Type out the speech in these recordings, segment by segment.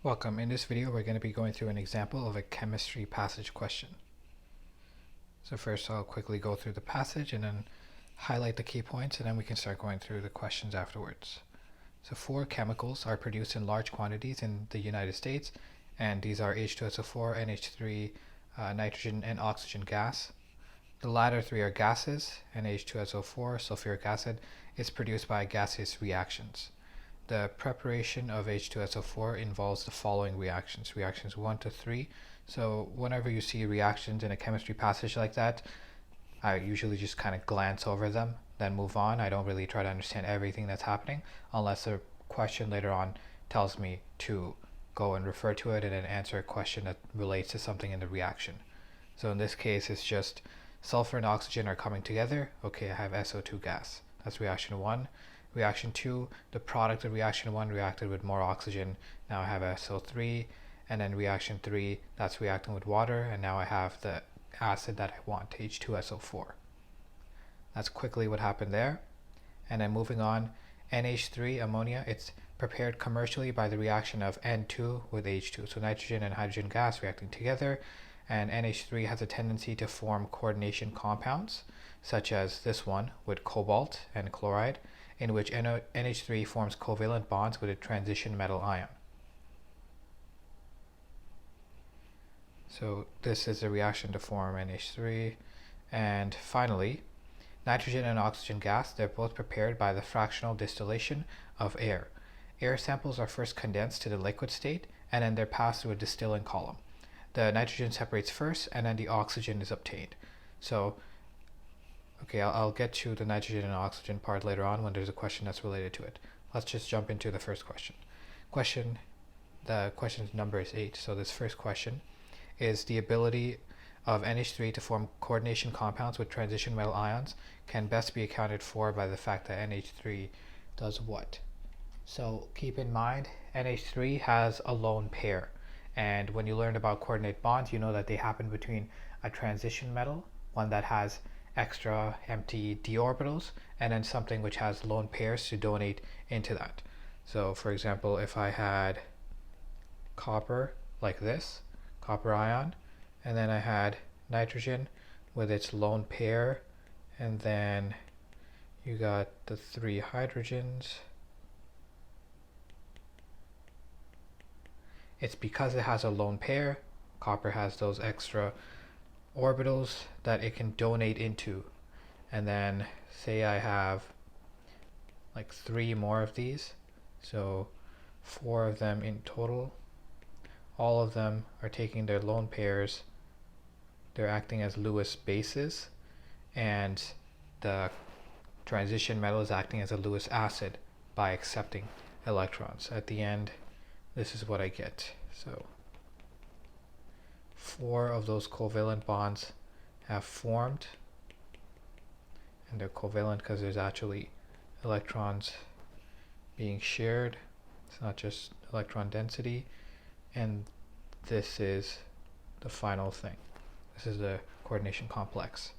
Welcome. In this video, we're going to be going through an example of a chemistry passage question. So first, I'll quickly go through the passage and then highlight the key points, and then we can start going through the questions afterwards. So 4 chemicals are produced in large quantities in the United States, and these are H2SO4, NH3, nitrogen, and oxygen gas. The latter 3 are gases, and H2SO4, sulfuric acid, is produced by gaseous reactions. The preparation of H2SO4 involves the following reactions, reactions 1 to 3. So whenever you see reactions in a chemistry passage like that, I usually just kind of glance over them, then move on. I don't really try to understand everything that's happening unless a question later on tells me to go and refer to it and then answer a question that relates to something in the reaction. So in this case, it's just sulfur and oxygen are coming together. Okay, I have SO2 gas. That's reaction 1. Reaction 2, the product of reaction 1 reacted with more oxygen. Now I have SO3. And then reaction 3, that's reacting with water. And now I have the acid that I want, H2SO4. That's quickly what happened there. And then moving on, NH3, ammonia, it's prepared commercially by the reaction of N2 with H2. So nitrogen and hydrogen gas reacting together. And NH3 has a tendency to form coordination compounds, such as this one with cobalt and chloride, in which NH3 forms covalent bonds with a transition metal ion. So this is a reaction to form NH3. And finally, nitrogen and oxygen gas, they're both prepared by the fractional distillation of air. Air samples are first condensed to the liquid state, and then they're passed through a distilling column. The nitrogen separates first, and then the oxygen is obtained. So, okay, I'll get to the nitrogen and oxygen part later on when there's a question that's related to it. Let's just jump into the first question. The question's number is 8. So this first question is the ability of NH3 to form coordination compounds with transition metal ions can best be accounted for by the fact that NH3 does what? So keep in mind, NH3 has a lone pair. And when you learned about coordinate bonds, you know that they happen between a transition metal, one that has extra empty d orbitals, and then something which has lone pairs to donate into that. So for example, if I had copper like this, copper ion, and then I had nitrogen with its lone pair, and then you got the 3 hydrogens. It's because it has a lone pair, copper has those extra orbitals that it can donate into. And then say I have like 3 more of these, so 4 of them in total. All of them are taking their lone pairs, they're acting as Lewis bases, and the transition metal is acting as a Lewis acid by accepting electrons. At the end, this is what I get. So 4 of those covalent bonds have formed, and they're covalent because there's actually electrons being shared. It's not just electron density. And this is the final thing. This is the coordination complex.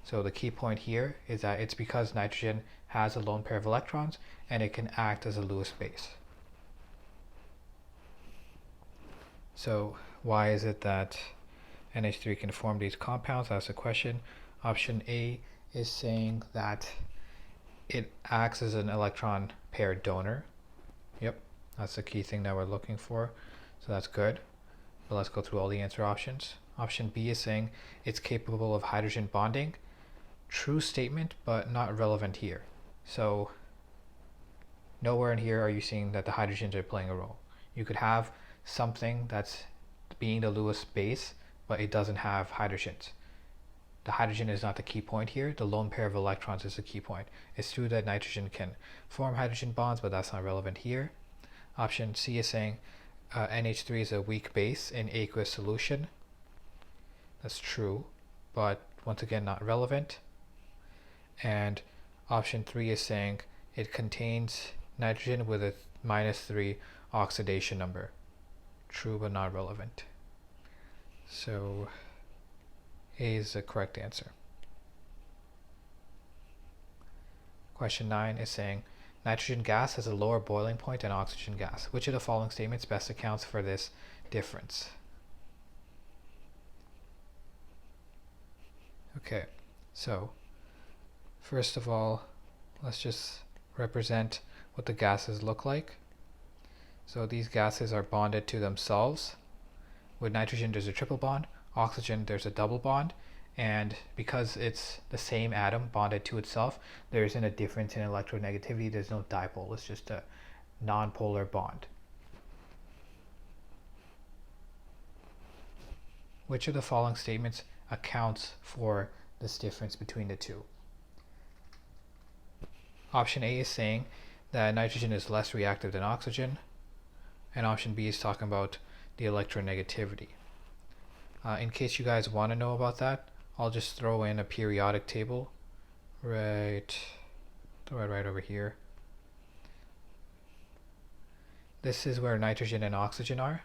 So the key point here is that it's because nitrogen has a lone pair of electrons and it can act as a Lewis base. So why is it that NH3 can form these compounds? That's the question. Option A is saying that it acts as an electron pair donor. Yep, that's the key thing that we're looking for. So that's good. But let's go through all the answer options. Option B is saying it's capable of hydrogen bonding. True statement, but not relevant here. So nowhere in here are you seeing that the hydrogens are playing a role. You could have something that's being the Lewis base, but it doesn't have hydrogens. The hydrogen is not the key point here. The lone pair of electrons is the key point. It's true that nitrogen can form hydrogen bonds, but that's not relevant here. Option C is saying NH3 is a weak base in aqueous solution. That's true, but once again not relevant. And option 3 is saying it contains nitrogen with a -3 oxidation number. True but not relevant. So A is the correct answer. Question 9 is saying Nitrogen gas has a lower boiling point than oxygen gas. Which of the following statements best accounts for this difference? Okay, so first of all, let's just represent what the gases look like. So these gases are bonded to themselves. With nitrogen, there's a triple bond. Oxygen, there's a double bond. And because it's the same atom bonded to itself, there isn't a difference in electronegativity. There's no dipole. It's just a non-polar bond. Which of the following statements accounts for this difference between the two? Option A is saying that nitrogen is less reactive than oxygen, and option B is talking about the electronegativity. In case you guys want to know about that, I'll just throw in a periodic table right over here. This is where nitrogen and oxygen are.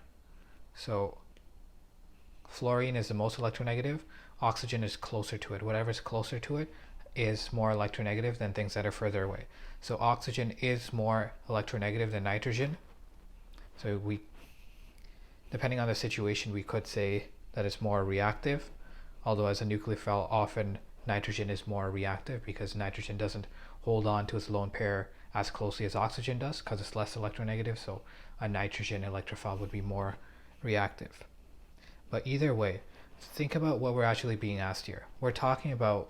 So fluorine is the most electronegative. Oxygen is closer to it. Whatever's closer to it is more electronegative than things that are further away. So oxygen is more electronegative than nitrogen. So depending on the situation, we could say that it's more reactive. Although as a nucleophile, often nitrogen is more reactive because nitrogen doesn't hold on to its lone pair as closely as oxygen does because it's less electronegative. So a nitrogen electrophile would be more reactive. But either way, think about what we're actually being asked here. We're talking about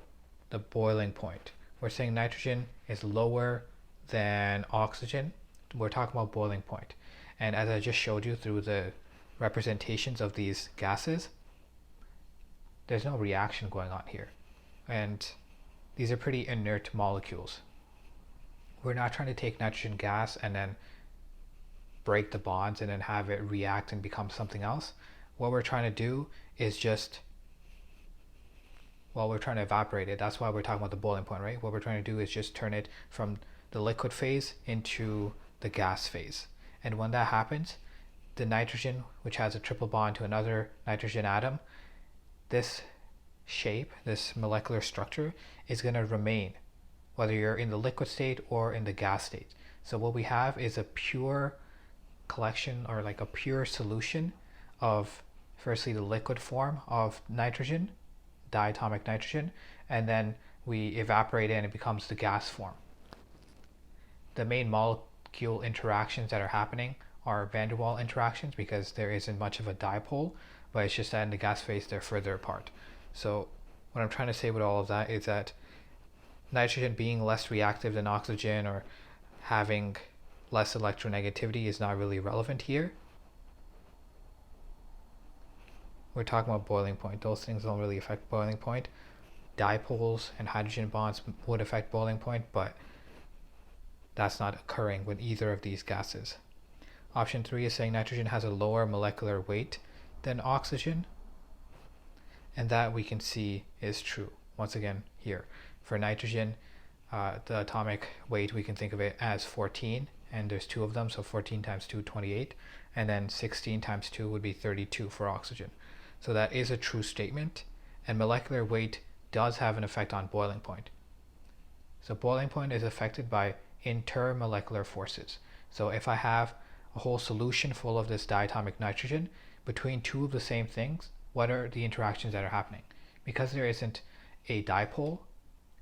the boiling point. We're saying nitrogen is lower than oxygen. We're talking about boiling point. And as I just showed you through the representations of these gases, there's no reaction going on here. And these are pretty inert molecules. We're not trying to take nitrogen gas and then break the bonds and then have it react and become something else. What we're trying to do is we're trying to evaporate it. That's why we're talking about the boiling point, right? What we're trying to do is just turn it from the liquid phase into the gas phase. And when that happens, the nitrogen, which has a triple bond to another nitrogen atom, this shape, this molecular structure, is going to remain whether you're in the liquid state or in the gas state. So what we have is a pure collection, or like a pure solution of firstly the liquid form of nitrogen, diatomic nitrogen, and then we evaporate it and it becomes the gas form. The main molecule interactions that are happening are van der Waals interactions because there isn't much of a dipole, but it's just that in the gas phase they're further apart. So what I'm trying to say with all of that is that nitrogen being less reactive than oxygen or having less electronegativity is not really relevant here. We're talking about boiling point. Those things don't really affect boiling point. Dipoles and hydrogen bonds would affect boiling point, but that's not occurring with either of these gases. Option 3 is saying nitrogen has a lower molecular weight than oxygen, and that we can see is true. Once again, here for nitrogen, the atomic weight, we can think of it as 14, and there's two of them, so 14 times 2, 28, and then 16 times 2 would be 32 for oxygen. So that is a true statement, and molecular weight does have an effect on boiling point. So boiling point is affected by intermolecular forces. So if I have a whole solution full of this diatomic nitrogen between two of the same things, what are the interactions that are happening? Because there isn't a dipole,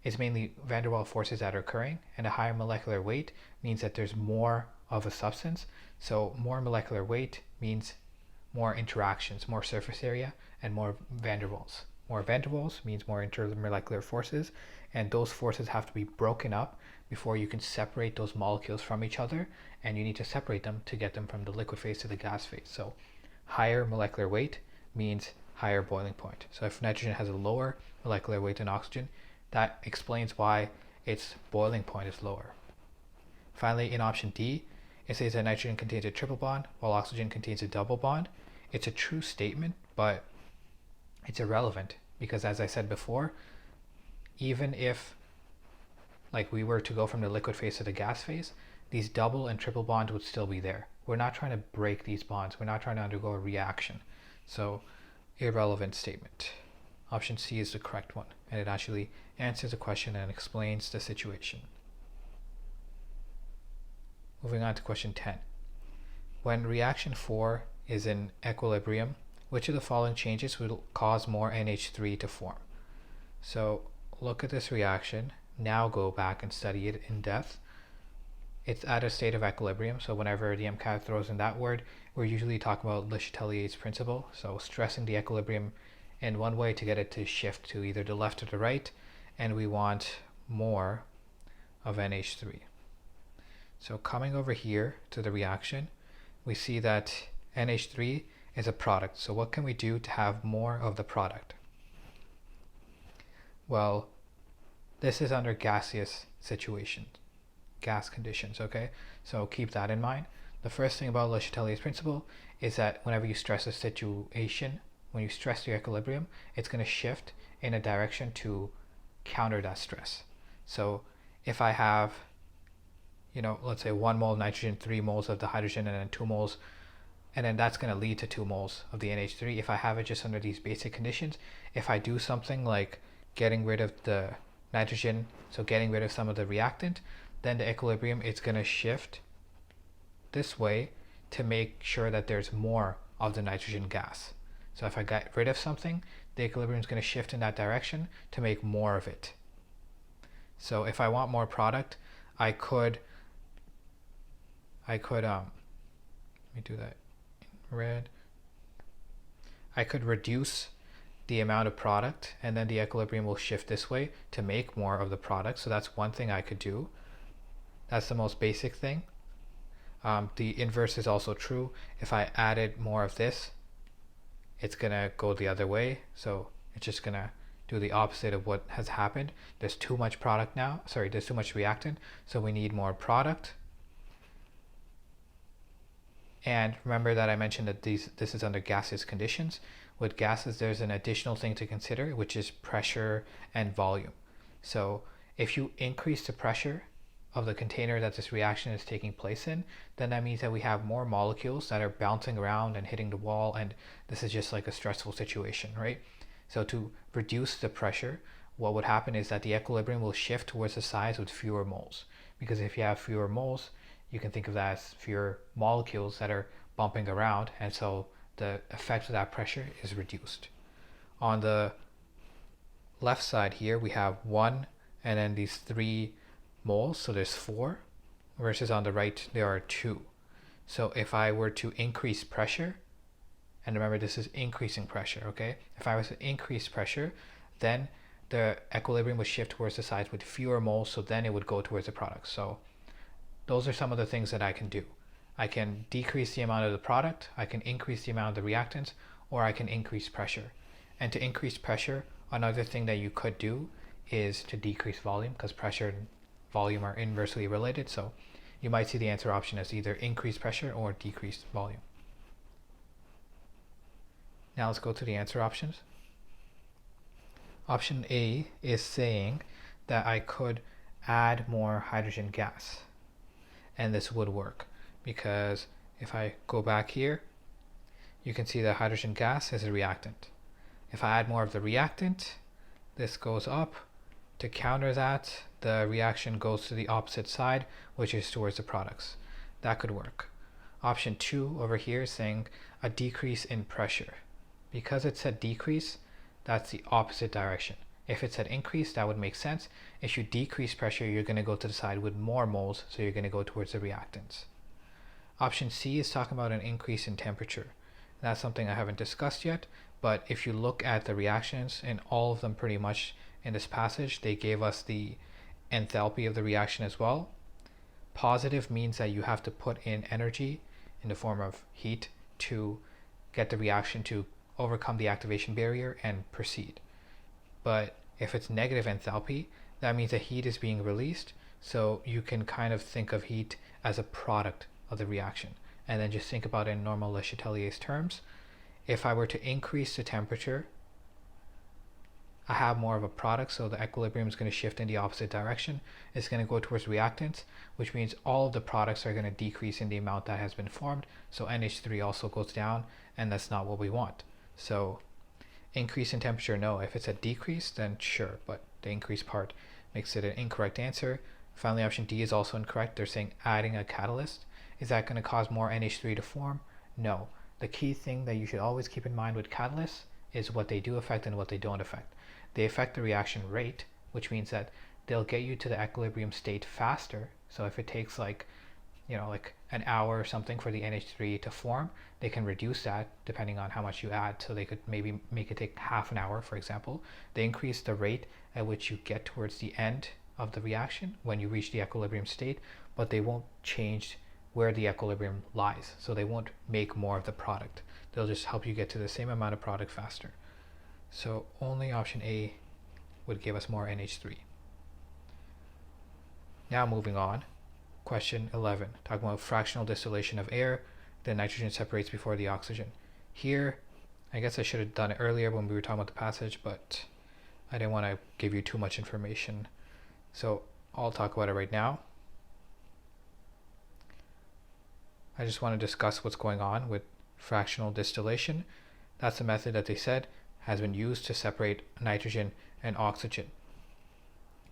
it's mainly van der Waals forces that are occurring, and a higher molecular weight means that there's more of a substance. So more molecular weight means more interactions, more surface area, and more van der Waals. More van der Waals means more intermolecular forces, and those forces have to be broken up before you can separate those molecules from each other, and you need to separate them to get them from the liquid phase to the gas phase. So higher molecular weight means higher boiling point. So if nitrogen has a lower molecular weight than oxygen, that explains why its boiling point is lower. Finally, in option D, it says that nitrogen contains a triple bond while oxygen contains a double bond. It's a true statement, but it's irrelevant because, as I said before, even if like we were to go from the liquid phase to the gas phase, these double and triple bonds would still be there. We're not trying to break these bonds. We're not trying to undergo a reaction. So irrelevant statement. Option C is the correct one, and it actually answers the question and explains the situation. Moving on to question 10. When reaction 4 is in equilibrium, which of the following changes will cause more NH3 to form? So look at this reaction, now go back and study it in depth. It's at a state of equilibrium, so whenever the MCAT throws in that word, we're usually talking about Le Chatelier's principle, so stressing the equilibrium in one way to get it to shift to either the left or the right, and we want more of NH3. So coming over here to the reaction, we see that NH3 is a product. So what can we do to have more of the product? Well, this is under gaseous situations, gas conditions, okay? So keep that in mind. The first thing about Le Chatelier's principle is that whenever you stress a situation, when you stress the equilibrium, it's going to shift in a direction to counter that stress. So if I have, let's say 1 mole of nitrogen, 3 moles of the hydrogen, and then 2 moles, and then that's going to lead to 2 moles of the NH3. If I have it just under these basic conditions, if I do something like getting rid of the nitrogen, so getting rid of some of the reactant, then the equilibrium is going to shift this way to make sure that there's more of the nitrogen gas. So if I get rid of something, the equilibrium is going to shift in that direction to make more of it. So if I want more product, I could let me do that in red. I could reduce the amount of product, and then the equilibrium will shift this way to make more of the product. So that's one thing I could do. That's the most basic thing. The inverse is also true. If I added more of this, it's gonna go the other way. So it's just gonna do the opposite of what has happened. There's too much product now. Sorry, there's too much reactant. So we need more product. And remember that I mentioned that this is under gaseous conditions. With gases, there's an additional thing to consider, which is pressure and volume. So if you increase the pressure of the container that this reaction is taking place in, then that means that we have more molecules that are bouncing around and hitting the wall, and this is just like a stressful situation, right? So to reduce the pressure, what would happen is that the equilibrium will shift towards the sides with fewer moles. Because if you have fewer moles, you can think of that as fewer molecules that are bumping around, and so the effect of that pressure is reduced. On the left side here, we have 1 and then these 3 moles, so there's 4, versus on the right there are 2. So if I were to increase pressure, and remember this is increasing pressure, okay? If I was to increase pressure, then the equilibrium would shift towards the sides with fewer moles, so then it would go towards the product. So those are some of the things that I can do. I can decrease the amount of the product, I can increase the amount of the reactants, or I can increase pressure. And to increase pressure, another thing that you could do is to decrease volume, because pressure and volume are inversely related. So you might see the answer option as either increase pressure or decrease volume. Now let's go to the answer options. Option A is saying that I could add more hydrogen gas, and this would work. Because if I go back here, you can see that hydrogen gas is a reactant. If I add more of the reactant, this goes up. To counter that, the reaction goes to the opposite side, which is towards the products. That could work. Option 2 over here is saying a decrease in pressure. Because it said decrease, that's the opposite direction. If it said increase, that would make sense. If you decrease pressure, you're going to go to the side with more moles, so you're going to go towards the reactants. Option C is talking about an increase in temperature. That's something I haven't discussed yet, but if you look at the reactions, in all of them pretty much in this passage, they gave us the enthalpy of the reaction as well. Positive means that you have to put in energy in the form of heat to get the reaction to overcome the activation barrier and proceed. But if it's negative enthalpy, that means that heat is being released, so you can kind of think of heat as a product of the reaction, and then just think about it in normal Le Chatelier's terms. If I were to increase the temperature, I have more of a product, so the equilibrium is going to shift in the opposite direction. It's going to go towards reactants, which means all of the products are going to decrease in the amount that has been formed, so NH3 also goes down, and that's not what we want. So increase in temperature, no. If it's a decrease, then sure, but the increase part makes it an incorrect answer. Finally, option D is also incorrect. They're saying adding a catalyst. Is that going to cause more NH3 to form? No. The key thing that you should always keep in mind with catalysts is what they do affect and what they don't affect. They affect the reaction rate, which means that they'll get you to the equilibrium state faster. So if it takes like an hour or something for the NH3 to form, they can reduce that depending on how much you add. So they could maybe make it take half an hour, for example. They increase the rate at which you get towards the end of the reaction when you reach the equilibrium state, but they won't change where the equilibrium lies. So they won't make more of the product. They'll just help you get to the same amount of product faster. So only option A would give us more NH3. Now moving on. Question 11, talking about fractional distillation of air. The nitrogen separates before the oxygen. Here, I guess I should have done it earlier when we were talking about the passage, but I didn't want to give you too much information. So I'll talk about it right now. I just want to discuss what's going on with fractional distillation. That's the method that they said has been used to separate nitrogen and oxygen.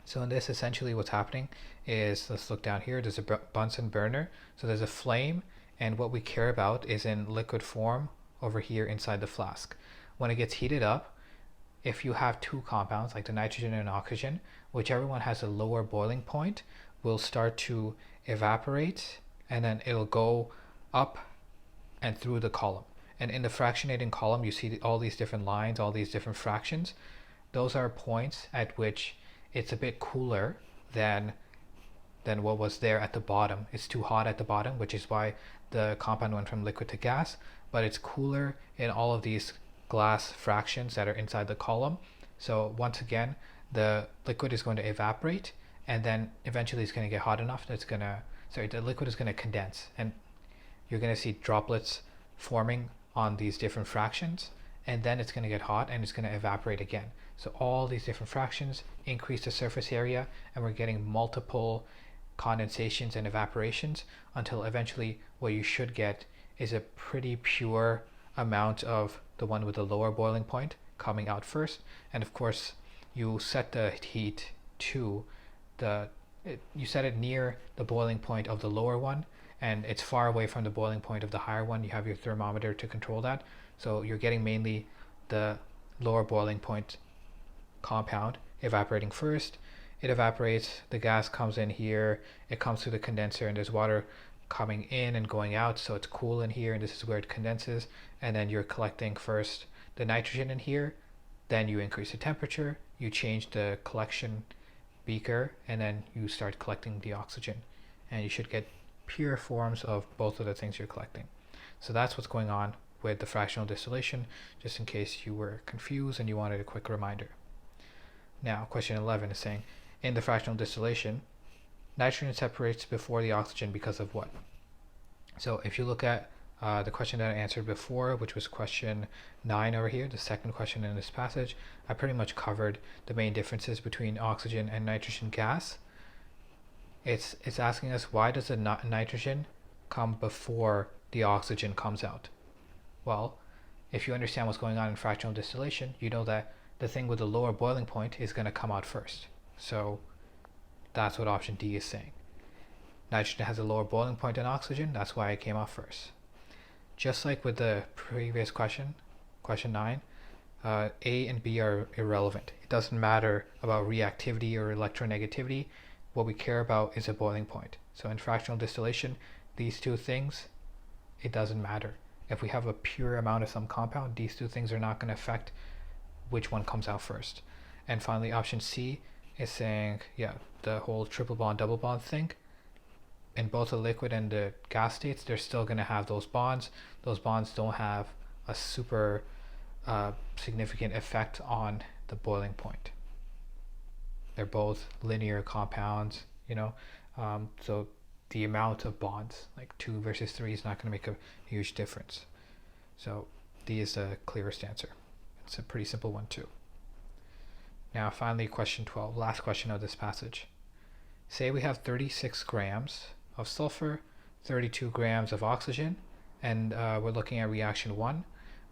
So in this, essentially what's happening is, let's look down here, there's a Bunsen burner. So there's a flame, and what we care about is in liquid form over here inside the flask. When it gets heated up, if you have two compounds, like the nitrogen and oxygen, whichever one has a lower boiling point will start to evaporate, and then it'll go up and through the column. And in the fractionating column, you see all these different lines, all these different fractions. Those are points at which it's a bit cooler than what was there at the bottom. It's too hot at the bottom, which is why the compound went from liquid to gas, but it's cooler in all of these glass fractions that are inside the column. So once again, the liquid is going to evaporate, and then eventually it's going to get hot enough that the liquid is going to condense, and you're going to see droplets forming on these different fractions, and then it's going to get hot and it's going to evaporate again. So all these different fractions increase the surface area, and we're getting multiple condensations and evaporations until eventually what you should get is a pretty pure amount of the one with the lower boiling point coming out first. And of course, you set the heat to you set it near the boiling point of the lower one, and it's far away from the boiling point of the higher one. You have your thermometer to control that. So you're getting mainly the lower boiling point compound evaporating first. It evaporates, the gas comes in here, it comes through the condenser, and there's water coming in and going out, so it's cool in here, and this is where it condenses. And then you're collecting first the nitrogen in here, then you increase the temperature, you change the collection beaker, and then you start collecting the oxygen, and you should get pure forms of both of the things you're collecting. So that's what's going on with the fractional distillation, just in case you were confused and you wanted a quick reminder. Now, question 11 is saying, in the fractional distillation, nitrogen separates before the oxygen because of what? So if you look at the question that I answered before, which was question 9 over here, the second question in this passage, I pretty much covered the main differences between oxygen and nitrogen gas. It's asking us, why does the nitrogen come before the oxygen comes out? Well, if you understand what's going on in fractional distillation, you know that the thing with the lower boiling point is going to come out first. So that's what option D is saying. Nitrogen has a lower boiling point than oxygen, that's why it came out first. Just like with the previous question, question 9, A and B are irrelevant. It doesn't matter about reactivity or electronegativity. What we care about is a boiling point. So in fractional distillation, these two things, it doesn't matter. If we have a pure amount of some compound, these two things are not going to affect which one comes out first. And finally, option C is saying, the whole triple bond, double bond thing. In both the liquid and the gas states, they're still going to have those bonds. Those bonds don't have a super significant effect on the boiling point. They're both linear compounds, so the amount of bonds, like 2 versus 3, is not going to make a huge difference. So D is the clearest answer. It's a pretty simple one too. Now finally, question 12, last question of this passage. Say we have 36 grams of sulfur, 32 grams of oxygen, and we're looking at reaction 1.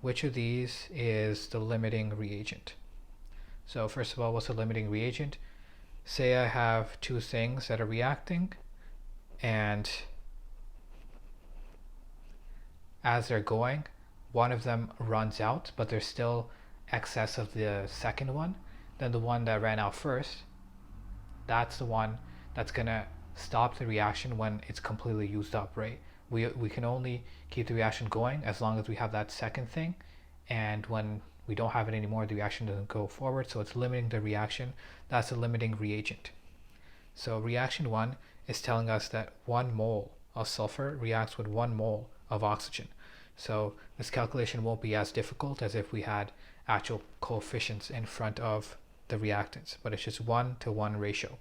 Which of these is the limiting reagent? So first of all, what's the limiting reagent? say I have two things that are reacting, and as they're going, one of them runs out, but there's still excess of the second one. Then the one that ran out first, that's the one that's gonna stop the reaction when it's completely used up, right? We can only keep the reaction going as long as we have that second thing, and when we don't have it anymore, the reaction doesn't go forward, so it's limiting the reaction. That's a limiting reagent. So reaction 1 is telling us that 1 mole of sulfur reacts with 1 mole of oxygen. So this calculation won't be as difficult as if we had actual coefficients in front of the reactants, but it's just 1 to 1 ratio.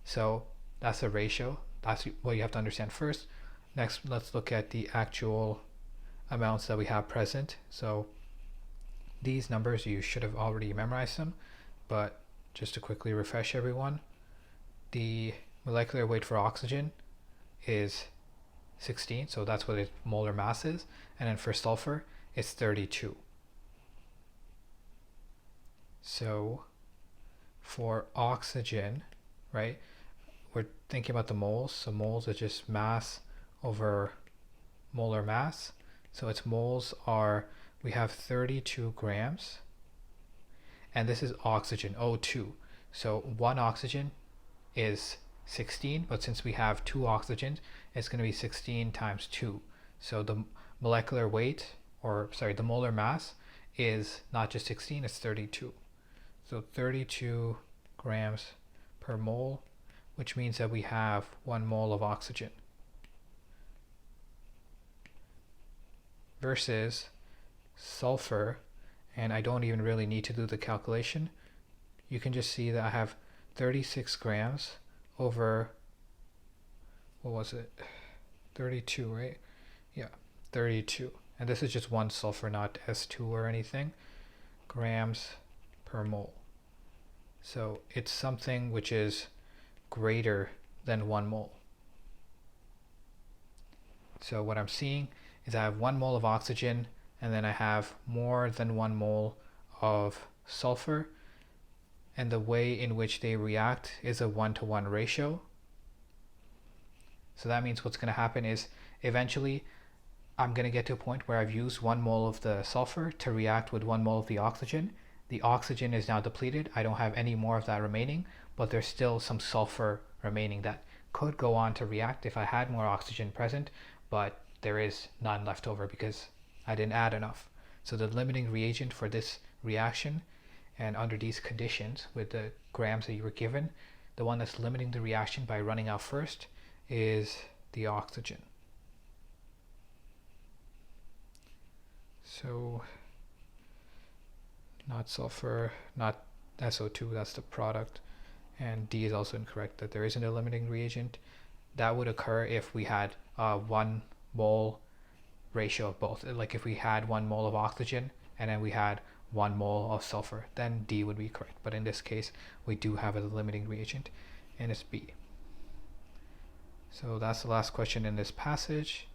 So that's a ratio. That's what you have to understand first. Next, let's look at the actual amounts that we have present. So these numbers, you should have already memorized them, but just to quickly refresh everyone, the molecular weight for oxygen is 16, so that's what its molar mass is, and then for sulfur it's 32. So for oxygen, right, we're thinking about the moles, so moles is just mass over molar mass. So its moles are, we have 32 grams, and this is oxygen, O2. So one oxygen is 16, but since we have two oxygens, it's going to be 16 times 2. So the molecular weight, or sorry, the molar mass is not just 16, it's 32. So 32 grams per mole, which means that we have 1 mole of oxygen. Versus sulfur, and I don't even really need to do the calculation. You can just see that I have 36 grams over, what was it? 32, right? Yeah, 32. And this is just one sulfur, not S2 or anything, grams per mole. So it's something which is greater than 1 mole. So what I'm seeing is I have 1 mole of oxygen, and then I have more than 1 mole of sulfur, and the way in which they react is a 1-to-1 ratio. So that means what's going to happen is eventually I'm going to get to a point where I've used 1 mole of the sulfur to react with 1 mole of the oxygen. The oxygen is now depleted. I don't have any more of that remaining, but there's still some sulfur remaining that could go on to react if I had more oxygen present, but there is none left over because I didn't add enough. So the limiting reagent for this reaction, and under these conditions with the grams that you were given, the one that's limiting the reaction by running out first is the oxygen. So not sulfur, not SO2, that's the product, and D is also incorrect, that there isn't a limiting reagent. That would occur if we had 1 mole ratio of both. Like if we had 1 mole of oxygen and then we had 1 mole of sulfur, then D would be correct. But in this case, we do have a limiting reagent, and it's B. So that's the last question in this passage,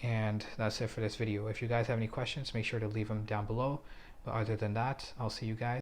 and that's it for this video. If you guys have any questions, make sure to leave them down below. But other than that, I'll see you guys